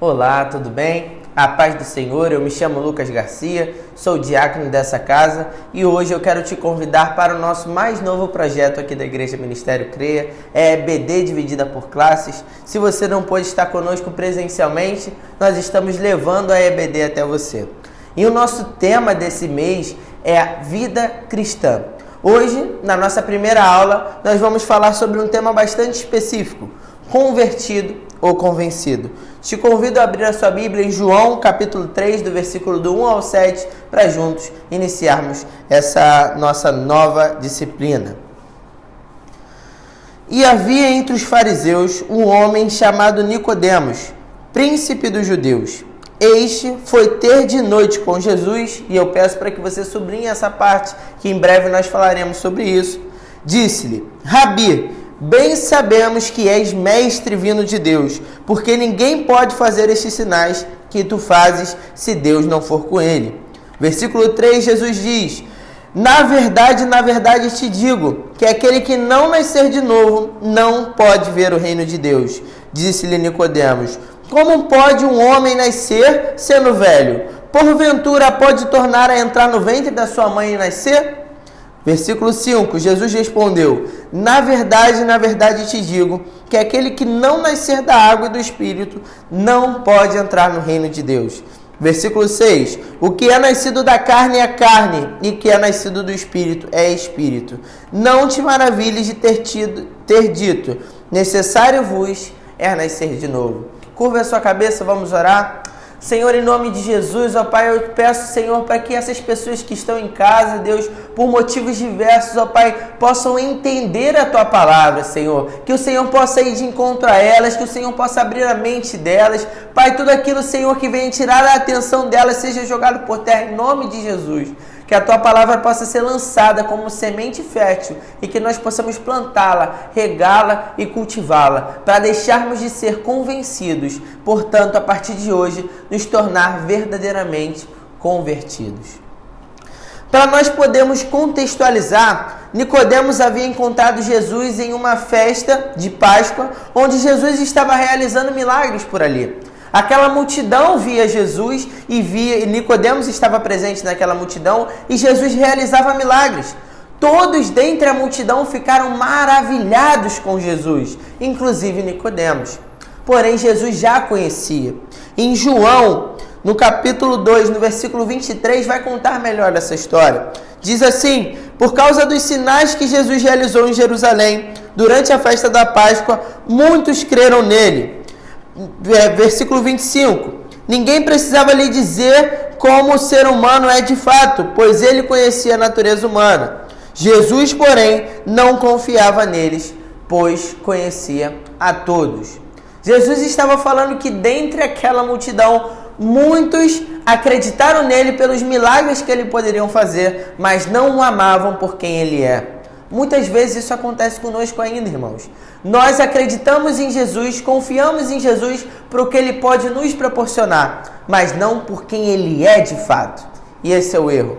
Olá, tudo bem? A paz do Senhor, eu me chamo Lucas Garcia, sou diácono dessa casa e hoje eu quero te convidar para o nosso mais novo projeto aqui da Igreja Ministério CREA, é EBD dividida por classes. Se você não pôde estar conosco presencialmente, nós estamos levando a EBD até você. E o nosso tema desse mês é a vida cristã. Hoje, na nossa primeira aula, nós vamos falar sobre um tema bastante específico, convertido ou convencido. Te convido a abrir a sua Bíblia em João, capítulo 3, do versículo do 1 ao 7, para juntos iniciarmos essa nossa nova disciplina. E havia entre os fariseus um homem chamado Nicodemos, príncipe dos judeus. Este foi ter de noite com Jesus, e eu peço para que você sublinhe essa parte, que em breve nós falaremos sobre isso. Disse-lhe: Rabi, bem sabemos que és mestre vindo de Deus, porque ninguém pode fazer estes sinais que tu fazes se Deus não for com ele. Versículo 3, Jesus diz: na verdade te digo, que aquele que não nascer de novo não pode ver o reino de Deus. Disse-lhe Nicodemos: como pode um homem nascer sendo velho? Porventura pode tornar a entrar no ventre da sua mãe e nascer? Versículo 5, Jesus respondeu: na verdade te digo, que aquele que não nascer da água e do Espírito não pode entrar no reino de Deus. Versículo 6, o que é nascido da carne é carne, e o que é nascido do Espírito é Espírito. Não te maravilhes de ter dito, necessário vos é nascer de novo. Curva a sua cabeça, vamos orar. Senhor, em nome de Jesus, ó Pai, eu peço, Senhor, para que essas pessoas que estão em casa, Deus, por motivos diversos, ó Pai, possam entender a Tua palavra, Senhor. Que o Senhor possa ir de encontro a elas, que o Senhor possa abrir a mente delas. Pai, tudo aquilo, Senhor, que venha tirar a atenção delas, seja jogado por terra, em nome de Jesus. Que a Tua palavra possa ser lançada como semente fértil e que nós possamos plantá-la, regá-la e cultivá-la, para deixarmos de ser convencidos, portanto, a partir de hoje, nos tornar verdadeiramente convertidos. Para nós podermos contextualizar, Nicodemos havia encontrado Jesus em uma festa de Páscoa, onde Jesus estava realizando milagres por ali. Aquela multidão via Jesus e Nicodemos estava presente naquela multidão e Jesus realizava milagres. Todos dentre a multidão ficaram maravilhados com Jesus, inclusive Nicodemos. Porém, Jesus já conhecia. Em João, no capítulo 2, no versículo 23, vai contar melhor essa história. Diz assim: por causa dos sinais que Jesus realizou em Jerusalém, durante a festa da Páscoa, muitos creram nele. Versículo 25, ninguém precisava lhe dizer como o ser humano é de fato, pois ele conhecia a natureza humana. Jesus, porém, não confiava neles, pois conhecia a todos. Jesus estava falando que dentre aquela multidão, muitos acreditaram nele pelos milagres que ele poderia fazer, mas não o amavam por quem ele é. Muitas vezes isso acontece conosco ainda, irmãos. Nós acreditamos em Jesus, confiamos em Jesus para o que Ele pode nos proporcionar, mas não por quem Ele é de fato. E esse é o erro.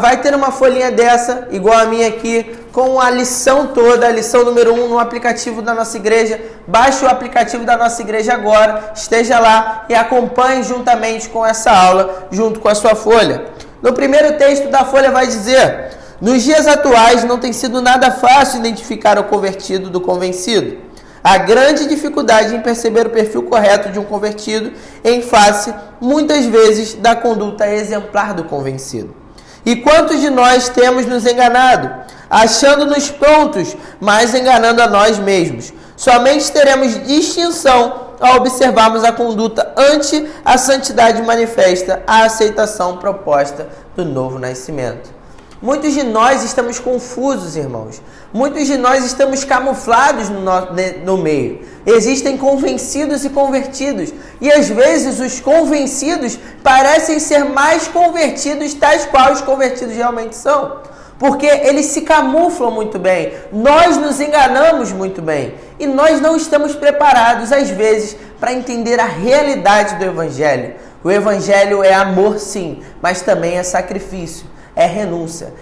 Vai ter uma folhinha dessa, igual a minha aqui, com a lição toda, a lição número 1 no aplicativo da nossa igreja. Baixe o aplicativo da nossa igreja agora, esteja lá e acompanhe juntamente com essa aula, junto com a sua folha. No primeiro texto da folha vai dizer: nos dias atuais não tem sido nada fácil identificar o convertido do convencido. Há grande dificuldade em perceber o perfil correto de um convertido em face, muitas vezes, da conduta exemplar do convencido. E quantos de nós temos nos enganado, achando-nos prontos, mas enganando a nós mesmos? Somente teremos distinção ao observarmos a conduta ante a santidade manifesta, a aceitação proposta do novo nascimento. Muitos de nós estamos confusos, irmãos. Muitos de nós estamos camuflados no meio. Existem convencidos e convertidos. E às vezes os convencidos parecem ser mais convertidos, tais quais os convertidos realmente são. Porque eles se camuflam muito bem. Nós nos enganamos muito bem. E nós não estamos preparados, às vezes, para entender a realidade do Evangelho. O Evangelho é amor, sim, mas também é sacrifício. É renúncia,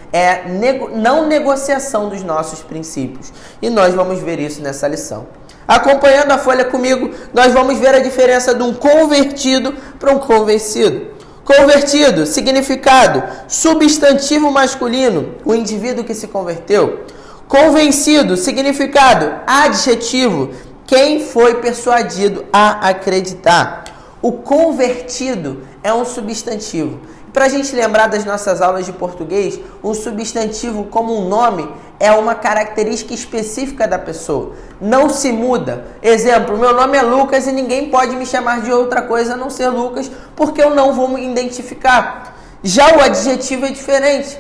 não negociação dos nossos princípios. E nós vamos ver isso nessa lição. Acompanhando a folha comigo, nós vamos ver a diferença de um convertido para um convencido. Convertido, significado, substantivo masculino, o indivíduo que se converteu. Convencido, significado, adjetivo, quem foi persuadido a acreditar. O convertido é um substantivo. Para a gente lembrar das nossas aulas de português, um substantivo como um nome é uma característica específica da pessoa. Não se muda. Exemplo, meu nome é Lucas e ninguém pode me chamar de outra coisa a não ser Lucas, porque eu não vou me identificar. Já o adjetivo é diferente.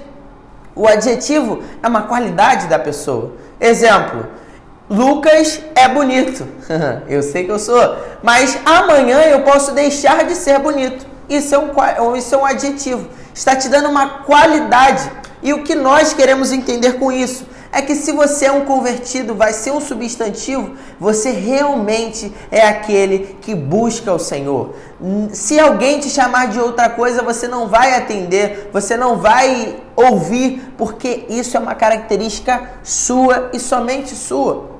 O adjetivo é uma qualidade da pessoa. Exemplo, Lucas é bonito. Eu sei que eu sou, mas amanhã eu posso deixar de ser bonito. Isso é um adjetivo. Está te dando uma qualidade. E o que nós queremos entender com isso é que se você é um convertido, vai ser um substantivo, você realmente é aquele que busca o Senhor. Se alguém te chamar de outra coisa, você não vai atender, você não vai ouvir, porque isso é uma característica sua e somente sua.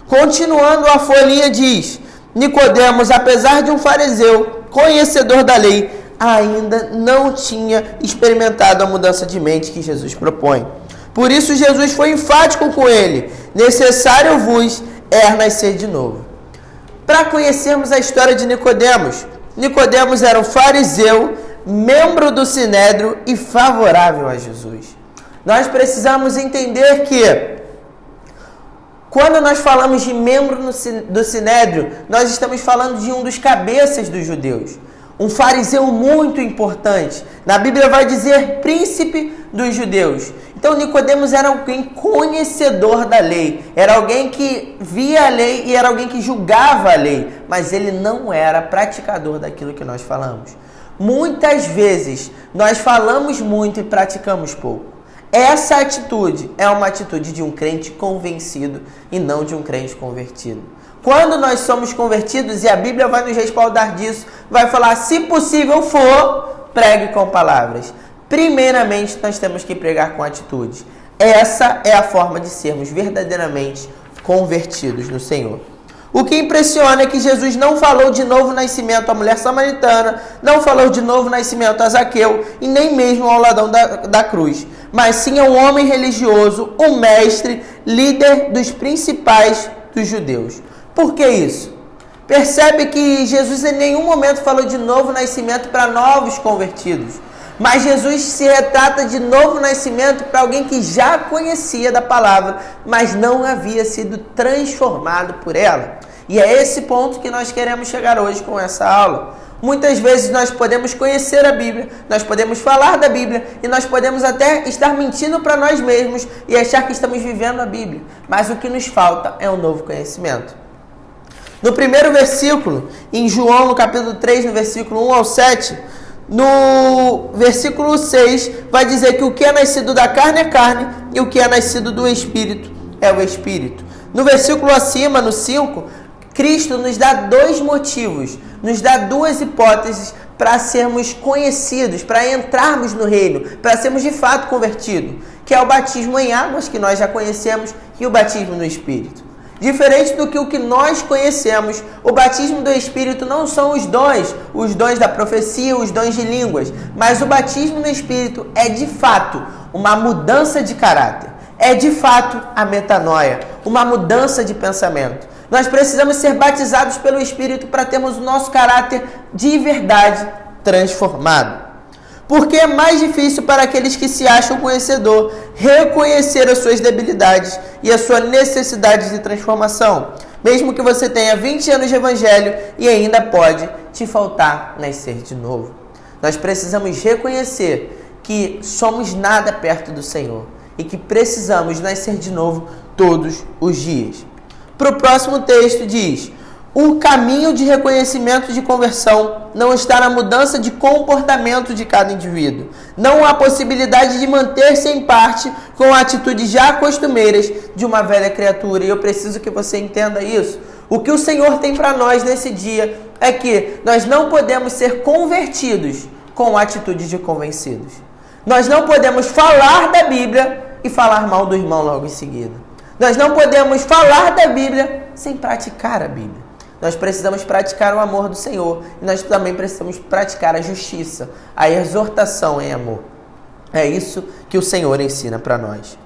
Continuando, a folhinha diz: Nicodemos, apesar de um fariseu, conhecedor da lei, ainda não tinha experimentado a mudança de mente que Jesus propõe. Por isso Jesus foi enfático com ele: necessário vos é nascer de novo. Para conhecermos a história de Nicodemos, Nicodemos era um fariseu, membro do Sinédrio e favorável a Jesus. Nós precisamos entender que quando nós falamos de membro do Sinédrio, nós estamos falando de um dos cabeças dos judeus. Um fariseu muito importante. Na Bíblia vai dizer príncipe dos judeus. Então Nicodemos era alguém conhecedor da lei. Era alguém que via a lei e era alguém que julgava a lei. Mas ele não era praticador daquilo que nós falamos. Muitas vezes nós falamos muito e praticamos pouco. Essa atitude é uma atitude de um crente convencido e não de um crente convertido. Quando nós somos convertidos, e a Bíblia vai nos respaldar disso, vai falar: se possível for, pregue com palavras. Primeiramente, nós temos que pregar com atitude. Essa é a forma de sermos verdadeiramente convertidos no Senhor. O que impressiona é que Jesus não falou de novo nascimento à mulher samaritana, não falou de novo nascimento a Zaqueu e nem mesmo ao ladrão da cruz, mas sim a um homem religioso, um mestre, líder dos principais dos judeus. Por que isso? Percebe que Jesus em nenhum momento falou de novo nascimento para novos convertidos, mas Jesus se retrata de novo nascimento para alguém que já conhecia da palavra, mas não havia sido transformado por ela. E é esse ponto que nós queremos chegar hoje com essa aula. Muitas vezes nós podemos conhecer a Bíblia, nós podemos falar da Bíblia e nós podemos até estar mentindo para nós mesmos e achar que estamos vivendo a Bíblia. Mas o que nos falta é um novo conhecimento. No primeiro versículo, em João, no capítulo 3, no versículo 1 ao 7, no versículo 6, vai dizer que o que é nascido da carne é carne e o que é nascido do Espírito é o Espírito. No versículo acima, no 5, Cristo nos dá dois motivos, nos dá duas hipóteses para sermos conhecidos, para entrarmos no reino, para sermos de fato convertidos, que é o batismo em águas, que nós já conhecemos, e o batismo no Espírito. Diferente do que o que nós conhecemos, o batismo do Espírito não são os dons da profecia, os dons de línguas, mas o batismo no Espírito é de fato uma mudança de caráter, é de fato a metanoia, uma mudança de pensamento. Nós precisamos ser batizados pelo Espírito para termos o nosso caráter de verdade transformado. Porque é mais difícil para aqueles que se acham conhecedor reconhecer as suas debilidades e a sua necessidade de transformação. Mesmo que você tenha 20 anos de evangelho e ainda pode te faltar nascer de novo. Nós precisamos reconhecer que somos nada perto do Senhor e que precisamos nascer de novo todos os dias. Para o próximo texto diz: o caminho de reconhecimento de conversão não está na mudança de comportamento de cada indivíduo. Não há possibilidade de manter-se em parte com atitudes já costumeiras de uma velha criatura. E eu preciso que você entenda isso. O que o Senhor tem para nós nesse dia é que nós não podemos ser convertidos com atitudes de convencidos. Nós não podemos falar da Bíblia e falar mal do irmão logo em seguida. Nós não podemos falar da Bíblia sem praticar a Bíblia. Nós precisamos praticar o amor do Senhor e nós também precisamos praticar a justiça, a exortação em amor. É isso que o Senhor ensina para nós.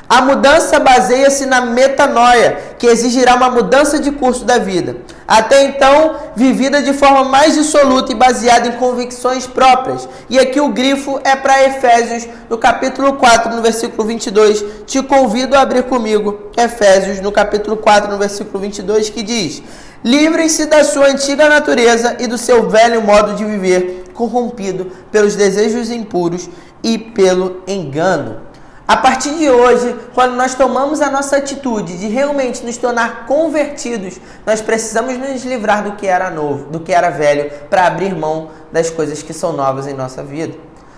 A mudança baseia-se na metanoia, que exigirá uma mudança de curso da vida, até então vivida de forma mais dissoluta e baseada em convicções próprias. E aqui o grifo é para Efésios, no capítulo 4, no versículo 22. Te convido a abrir comigo Efésios, no capítulo 4, no versículo 22, que diz: livrem-se da sua antiga natureza e do seu velho modo de viver, corrompido pelos desejos impuros e pelo engano. A partir de hoje, quando nós tomamos a nossa atitude de realmente nos tornar convertidos, nós precisamos nos livrar do que era novo, do que era velho, para abrir mão das coisas que são novas em nossa vida.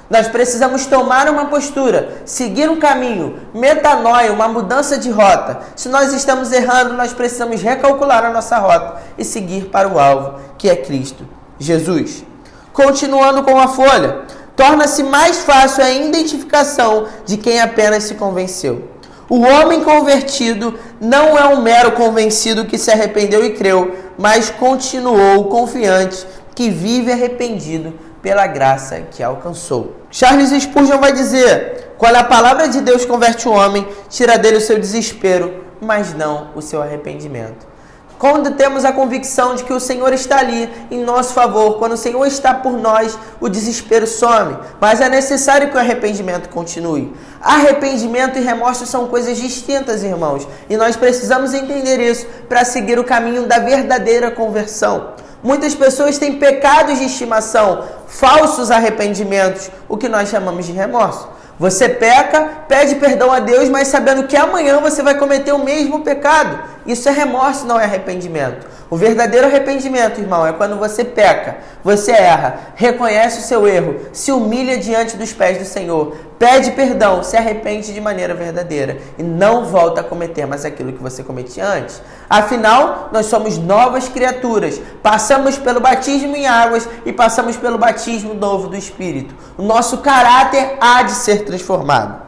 Nós precisamos tomar uma postura, seguir um caminho, metanoia, uma mudança de rota. Se nós estamos errando, nós precisamos recalcular a nossa rota e seguir para o alvo, que é Cristo Jesus. Continuando com a folha, torna-se mais fácil a identificação de quem apenas se convenceu. O homem convertido não é um mero convencido que se arrependeu e creu, mas continuou confiante, que vive arrependido pela graça que alcançou. Charles Spurgeon vai dizer: quando a palavra de Deus converte o homem, tira dele o seu desespero, mas não o seu arrependimento. Quando temos a convicção de que o Senhor está ali em nosso favor, quando o Senhor está por nós, o desespero some. Mas é necessário que o arrependimento continue. Arrependimento e remorso são coisas distintas, irmãos. E nós precisamos entender isso para seguir o caminho da verdadeira conversão. Muitas pessoas têm pecados de estimação, falsos arrependimentos, o que nós chamamos de remorso. Você peca, pede perdão a Deus, mas sabendo que amanhã você vai cometer o mesmo pecado. Isso é remorso, não é arrependimento. O verdadeiro arrependimento, irmão, é quando você peca, você erra, reconhece o seu erro, se humilha diante dos pés do Senhor, pede perdão, se arrepende de maneira verdadeira e não volta a cometer mais aquilo que você cometia antes. Afinal, nós somos novas criaturas, passamos pelo batismo em águas e passamos pelo batismo novo do Espírito. O nosso caráter há de ser transformado.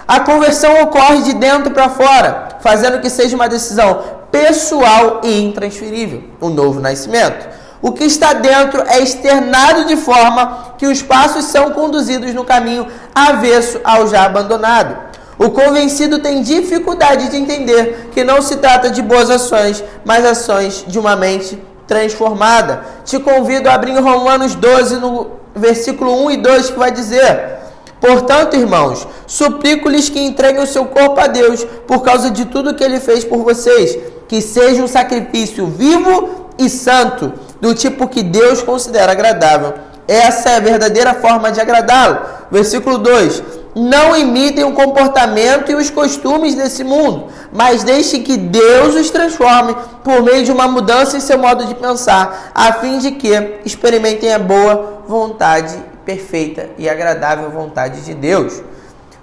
A conversão ocorre de dentro para fora, fazendo que seja uma decisão pessoal e intransferível, o novo nascimento. O que está dentro é externado de forma que os passos são conduzidos no caminho avesso ao já abandonado. O convencido tem dificuldade de entender que não se trata de boas ações, mas ações de uma mente transformada. Te convido a abrir em Romanos 12, no versículo 1 e 2, que vai dizer: portanto, irmãos, suplico-lhes que entreguem o seu corpo a Deus por causa de tudo que Ele fez por vocês, que seja um sacrifício vivo e santo, do tipo que Deus considera agradável. Essa é a verdadeira forma de agradá-lo. Versículo 2. Não imitem o comportamento e os costumes desse mundo, mas deixem que Deus os transforme por meio de uma mudança em seu modo de pensar, a fim de que experimentem a boa vontade, perfeita e agradável vontade de Deus.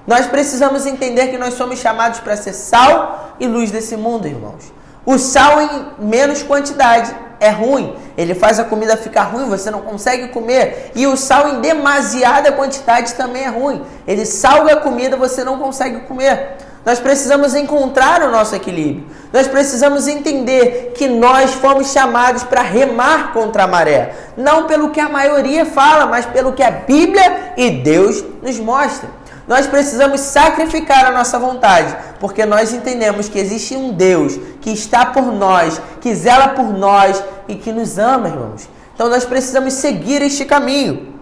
Nós precisamos entender que nós somos chamados para ser sal e luz desse mundo, irmãos. O sal em menos quantidade é ruim. Ele faz a comida ficar ruim, você não consegue comer. E o sal em demasiada quantidade também é ruim. Ele salga a comida, você não consegue comer. Nós precisamos encontrar o nosso equilíbrio. Nós precisamos entender que nós fomos chamados para remar contra a maré. Não pelo que a maioria fala, mas pelo que a Bíblia e Deus nos mostram. Nós precisamos sacrificar a nossa vontade, porque nós entendemos que existe um Deus que está por nós, que zela por nós e que nos ama, irmãos. Então nós precisamos seguir este caminho.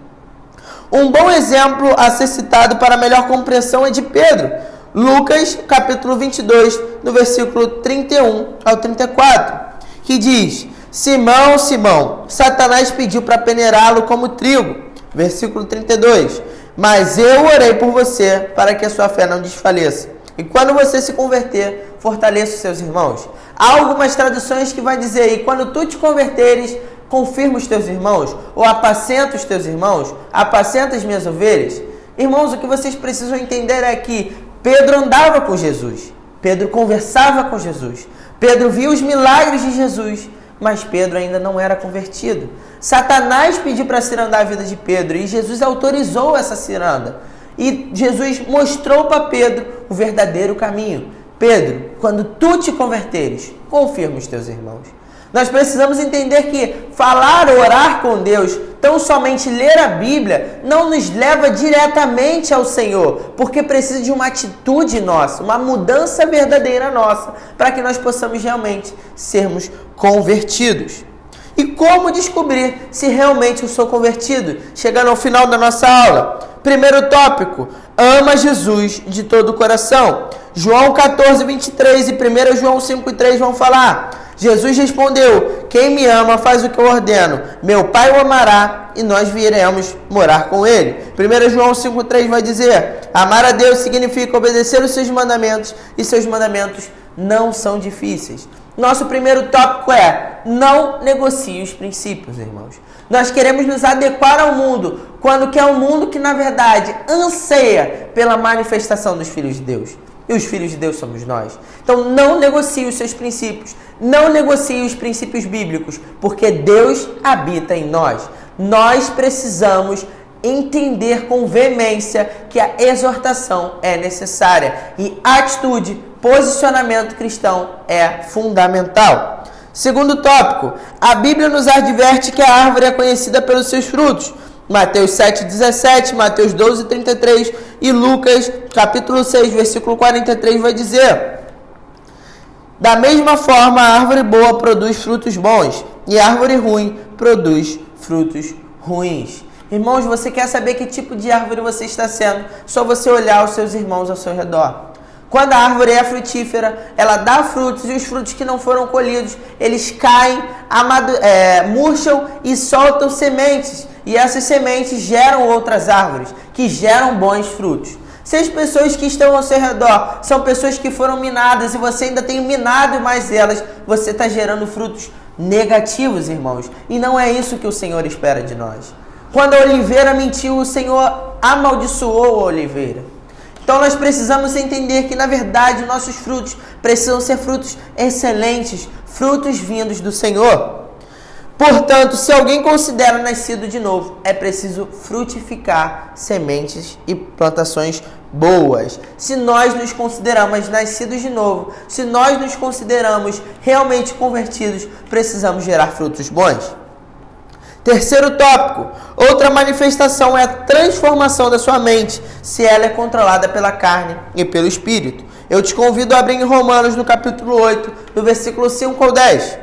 Um bom exemplo a ser citado para melhor compreensão é de Pedro. Lucas, capítulo 22, no versículo 31 ao 34, que diz: Simão, Simão, Satanás pediu para peneirá-lo como trigo. Versículo 32. Mas eu orei por você para que a sua fé não desfaleça. E quando você se converter, fortaleça os seus irmãos. Há algumas traduções que vai dizer: e quando tu te converteres, confirma os teus irmãos, ou apacenta os teus irmãos, apacenta as minhas ovelhas. Irmãos, o que vocês precisam entender é que Pedro andava com Jesus, Pedro conversava com Jesus, Pedro viu os milagres de Jesus, mas Pedro ainda não era convertido. Satanás pediu para cirandar a vida de Pedro e Jesus autorizou essa ciranda. E Jesus mostrou para Pedro o verdadeiro caminho. Pedro, quando tu te converteres, confirma os teus irmãos. Nós precisamos entender que falar, orar com Deus, tão somente ler a Bíblia, não nos leva diretamente ao Senhor, porque precisa de uma atitude nossa, uma mudança verdadeira nossa, para que nós possamos realmente sermos convertidos. E como descobrir se realmente eu sou convertido? Chegando ao final da nossa aula. Primeiro tópico, ama Jesus de todo o coração. João 14, 23 e 1 João 5, 3 vão falar. Jesus respondeu, quem me ama faz o que eu ordeno. Meu Pai o amará e nós viremos morar com ele. 1 João 5, 3 vai dizer, amar a Deus significa obedecer os seus mandamentos e seus mandamentos não são difíceis. Nosso primeiro tópico é, não negocie os princípios, irmãos. Nós queremos nos adequar ao mundo, quando que é um mundo que, na verdade, anseia pela manifestação dos filhos de Deus. E os filhos de Deus somos nós. Então, não negocie os seus princípios. Não negocie os princípios bíblicos, porque Deus habita em nós. Nós precisamos entender com veemência que a exortação é necessária. E atitude, posicionamento cristão é fundamental. Segundo tópico, a Bíblia nos adverte que a árvore é conhecida pelos seus frutos. Mateus 7,17, Mateus 12,33 e Lucas capítulo 6, versículo 43 vai dizer: da mesma forma, a árvore boa produz frutos bons e a árvore ruim produz frutos ruins. Irmãos, você quer saber que tipo de árvore você está sendo? Só você olhar os seus irmãos ao seu redor. Quando a árvore é frutífera, ela dá frutos e os frutos que não foram colhidos, eles caem, murcham e soltam sementes. E essas sementes geram outras árvores, que geram bons frutos. Se as pessoas que estão ao seu redor são pessoas que foram minadas e você ainda tem minado mais elas, você está gerando frutos negativos, irmãos. E não é isso que o Senhor espera de nós. Quando a oliveira mentiu, o Senhor amaldiçoou a oliveira. Então nós precisamos entender que, na verdade, nossos frutos precisam ser frutos excelentes, frutos vindos do Senhor. Portanto, se alguém considera nascido de novo, é preciso frutificar sementes e plantações boas. Se nós nos consideramos nascidos de novo, se nós nos consideramos realmente convertidos, precisamos gerar frutos bons. Terceiro tópico, outra manifestação é a transformação da sua mente, se ela é controlada pela carne e pelo Espírito. Eu te convido a abrir em Romanos, no capítulo 8, no versículo 5 ao 10.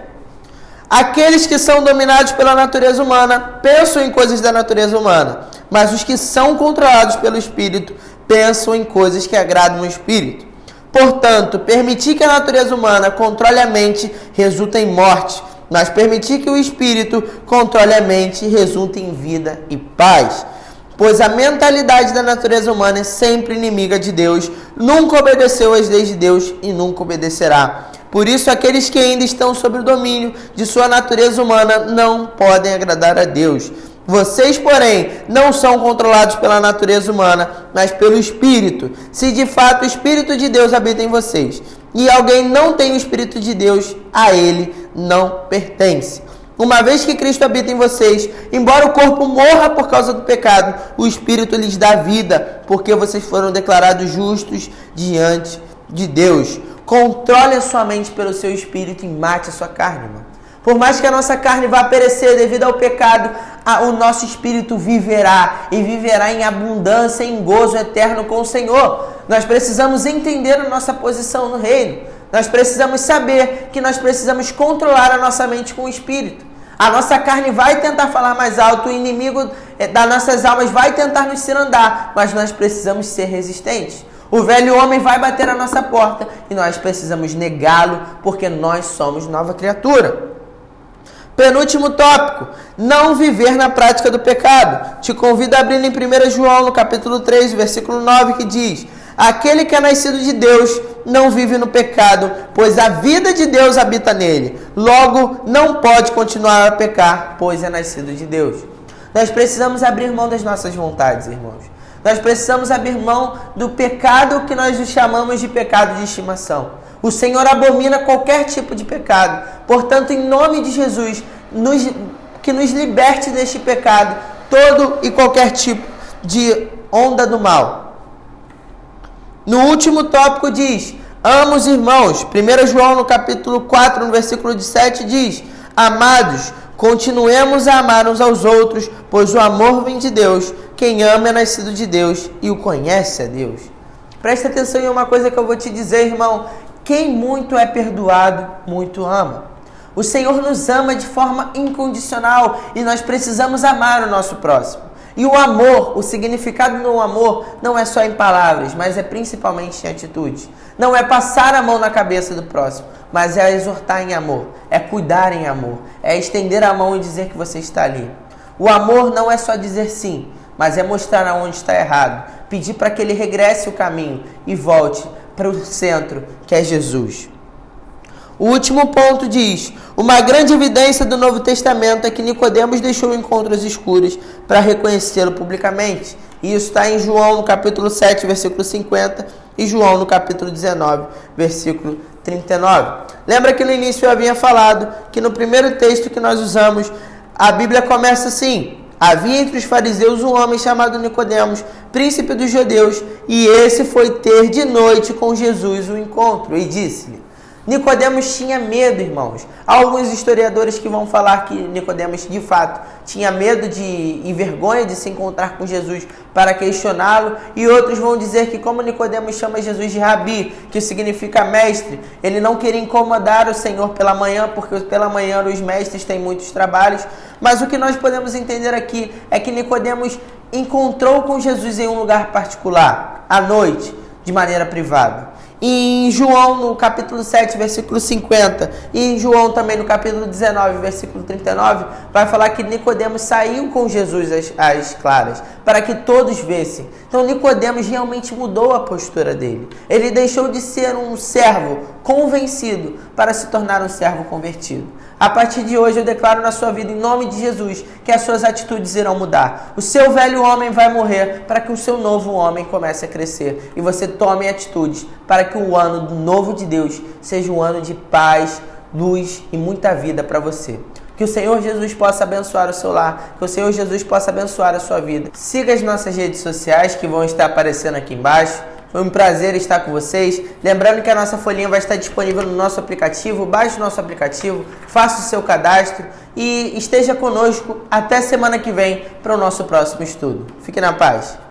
Aqueles que são dominados pela natureza humana pensam em coisas da natureza humana, mas os que são controlados pelo Espírito pensam em coisas que agradam o Espírito. Portanto, permitir que a natureza humana controle a mente resulta em morte, mas permitir que o Espírito controle a mente resulta em vida e paz. Pois a mentalidade da natureza humana é sempre inimiga de Deus, nunca obedeceu às leis de Deus e nunca obedecerá. Por isso, aqueles que ainda estão sob o domínio de sua natureza humana não podem agradar a Deus. Vocês, porém, não são controlados pela natureza humana, mas pelo Espírito, se de fato o Espírito de Deus habita em vocês. E alguém não tem o Espírito de Deus, a ele não pertence. Uma vez que Cristo habita em vocês, embora o corpo morra por causa do pecado, o Espírito lhes dá vida, porque vocês foram declarados justos diante de Deus. Controle a sua mente pelo seu Espírito e mate a sua carne, irmão. Por mais que a nossa carne vá perecer devido ao pecado, o nosso espírito viverá e viverá em abundância, em gozo eterno com o Senhor. Nós precisamos entender a nossa posição no reino. Nós precisamos saber que nós precisamos controlar a nossa mente com o espírito. A nossa carne vai tentar falar mais alto, o inimigo das nossas almas vai tentar nos cirandar, mas nós precisamos ser resistentes. O velho homem vai bater na nossa porta e nós precisamos negá-lo, porque nós somos nova criatura. Penúltimo tópico, não viver na prática do pecado. Te convido a abrir em 1 João, no capítulo 3, versículo 9, que diz: aquele que é nascido de Deus não vive no pecado, pois a vida de Deus habita nele. Logo, não pode continuar a pecar, pois é nascido de Deus. Nós precisamos abrir mão das nossas vontades, irmãos. Nós precisamos abrir mão do pecado que nós chamamos de pecado de estimação. O Senhor abomina qualquer tipo de pecado. Portanto, em nome de Jesus, que nos liberte deste pecado, todo e qualquer tipo de onda do mal. No último tópico diz: Amo os irmãos. 1 João no capítulo 4, no versículo 7 diz: Amados, continuemos a amar uns aos outros, pois o amor vem de Deus. Quem ama é nascido de Deus e o conhece a Deus. Presta atenção em uma coisa que eu vou te dizer, irmão. Quem muito é perdoado, muito ama. O Senhor nos ama de forma incondicional e nós precisamos amar o nosso próximo. E o amor, o significado do amor não é só em palavras, mas é principalmente em atitudes. Não é passar a mão na cabeça do próximo, mas é exortar em amor, é cuidar em amor, é estender a mão e dizer que você está ali. O amor não é só dizer sim, mas é mostrar aonde está errado, pedir para que ele regresse o caminho e volte para o centro, que é Jesus. O último ponto diz: uma grande evidência do Novo Testamento é que Nicodemos deixou o encontro às escuras para reconhecê-lo publicamente. E isso está em João no capítulo 7, versículo 50 e João no capítulo 19, versículo 39. Lembra que no início eu havia falado que no primeiro texto que nós usamos, a Bíblia começa assim: havia entre os fariseus um homem chamado Nicodemos, príncipe dos judeus, e esse foi ter de noite com Jesus o encontro, e disse-lhe. Nicodemos tinha medo, irmãos. Há alguns historiadores que vão falar que Nicodemos, de fato, tinha medo e vergonha de se encontrar com Jesus para questioná-lo, e outros vão dizer que, como Nicodemos chama Jesus de Rabi, que significa mestre, ele não queria incomodar o Senhor pela manhã, porque pela manhã os mestres têm muitos trabalhos. Mas o que nós podemos entender aqui é que Nicodemos encontrou com Jesus em um lugar particular, à noite, de maneira privada. E em João, no capítulo 7, versículo 50, e em João também no capítulo 19, versículo 39, vai falar que Nicodemos saiu com Jesus às claras, para que todos vissem. Então Nicodemos realmente mudou a postura dele. Ele deixou de ser um servo convencido para se tornar um servo convertido. A partir de hoje eu declaro na sua vida, em nome de Jesus, que as suas atitudes irão mudar. O seu velho homem vai morrer para que o seu novo homem comece a crescer. E você tome atitudes para que o ano novo de Deus seja um ano de paz, luz e muita vida para você. Que o Senhor Jesus possa abençoar o seu lar, que o Senhor Jesus possa abençoar a sua vida. Siga as nossas redes sociais que vão estar aparecendo aqui embaixo. Foi um prazer estar com vocês. Lembrando que a nossa folhinha vai estar disponível no nosso aplicativo. Baixe o nosso aplicativo, faça o seu cadastro e esteja conosco até semana que vem para o nosso próximo estudo. Fique na paz.